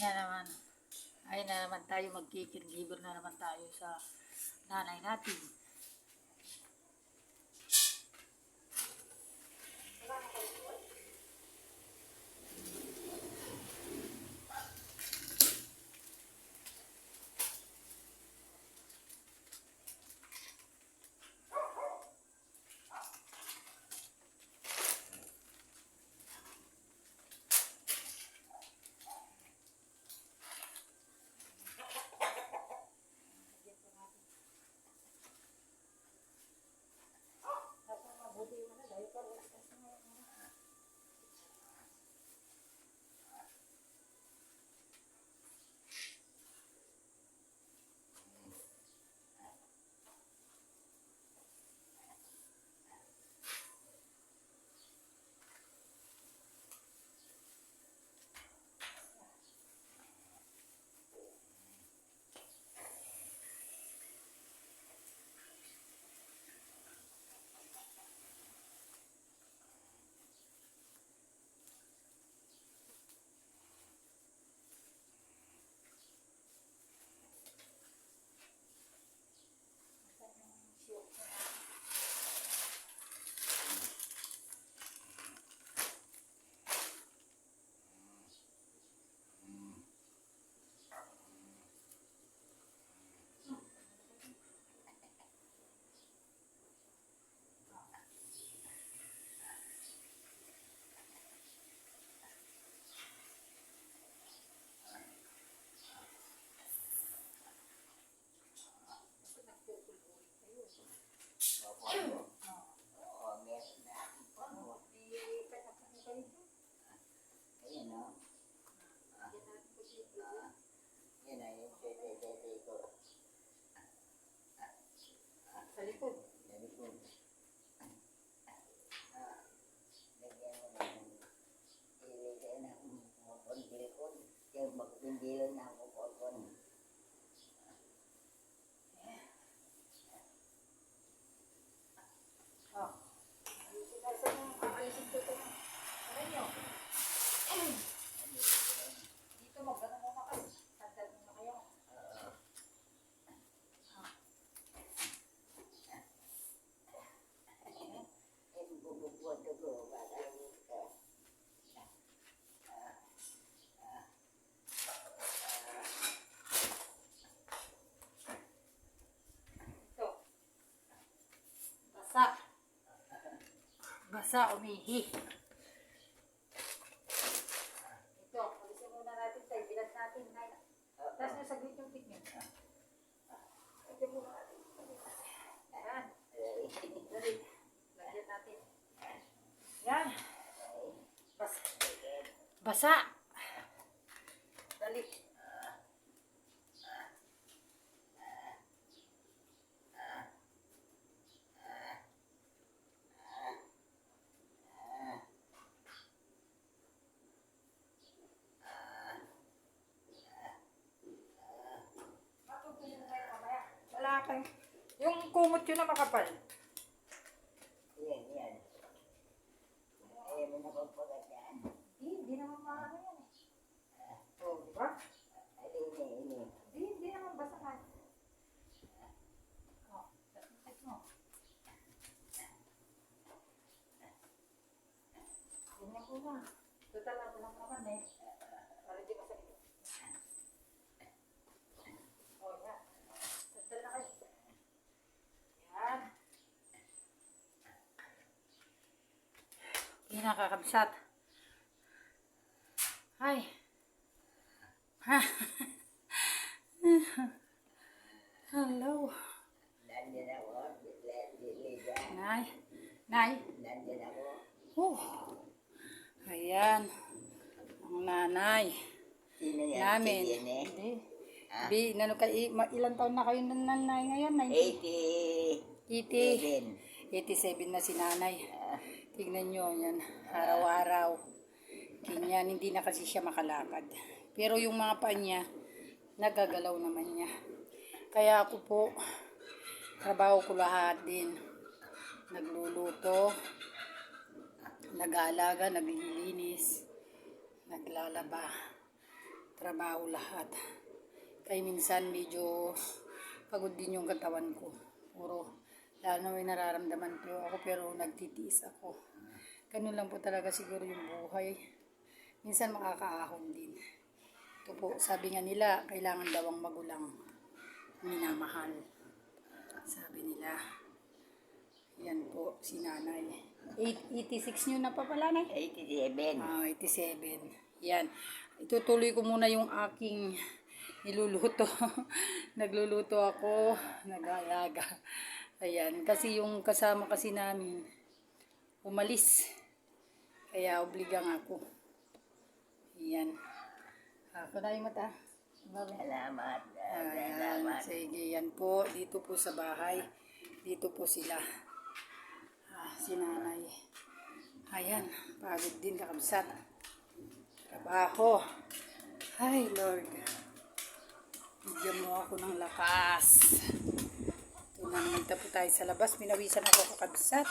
na naman. Ay na naman tayo, magkikilibur na naman tayo sa nanay natin. Sa likod. Sa likod. Lagyan mo ng ilagay na konti-likod. Kaya magpindilan na ako konti. Dito magano mo kayo. Tandaan mo na kayo. Ito. Basa. Basa, umihi. Ito, alisin muna natin tayo. Bilat natin. Tapos na saglit yung tik nyo. Ito muna natin. Ayan. Dali. Lagyan natin. Yan. Basa. Basa. Dali. Wala kayo. Yung kumot yun na makapal. Yan. Ayaw mo na pagpagat yan. Hindi naman maano yan eh. Oh, di ba? Ini. Hindi naman basa ka. Oh, tapos mo. Ganyan ko na. Total ako lang naman eh. Para di masakit. Oh, yan. Total na kayo. Yan. Hindi nakakabsat. Ay. Ha. Hello. Nandyan ako. Nay. Nay. Nandyan ako. Ayan. Ang nanay. Sino yan? Namin. Si Dine? Hindi. Ah? Ilan taon na kayo ng nanay ngayon? 87 na si nanay. Tignan nyo yan. Araw-araw. Ganyan, hindi na kasi siya makalakad. Pero yung mga paa niya, nagagalaw naman niya. Kaya ako po, trabaho ko lahat din. Nagluluto, nag-aalaga, naglilinis, naglalaba. trabaho lahat. Kaya minsan medyo pagod din yung katawan ko. Lalo na may nararamdaman po ako pero nagtitiis ako. Ganun lang po talaga siguro yung buhay. Minsan makakaahon din. Ito po, sabi nga nila, kailangan daw ang magulang minamahal. Sabi nila. Yan po, si nanay. 86 nyo na pa pala, nay? 87. 87. Yan. Itutuloy ko muna yung aking niluluto. Nagluluto ako, nag-aalaga. Ayan, kasi yung kasama kasi namin, umalis. Kaya obligang ako. Ayan. Ako na yung mata. Salamat. Ayan, Salamat. sige, yan po. Dito po sa bahay. Dito po sila. Si nanay. Ayan, pagod din kakabsat. Trabaho. Ay, Lord. Bigyan mo ako ng lakas. Ito na naman po tayo sa labas. Minawisan ako kakabsat.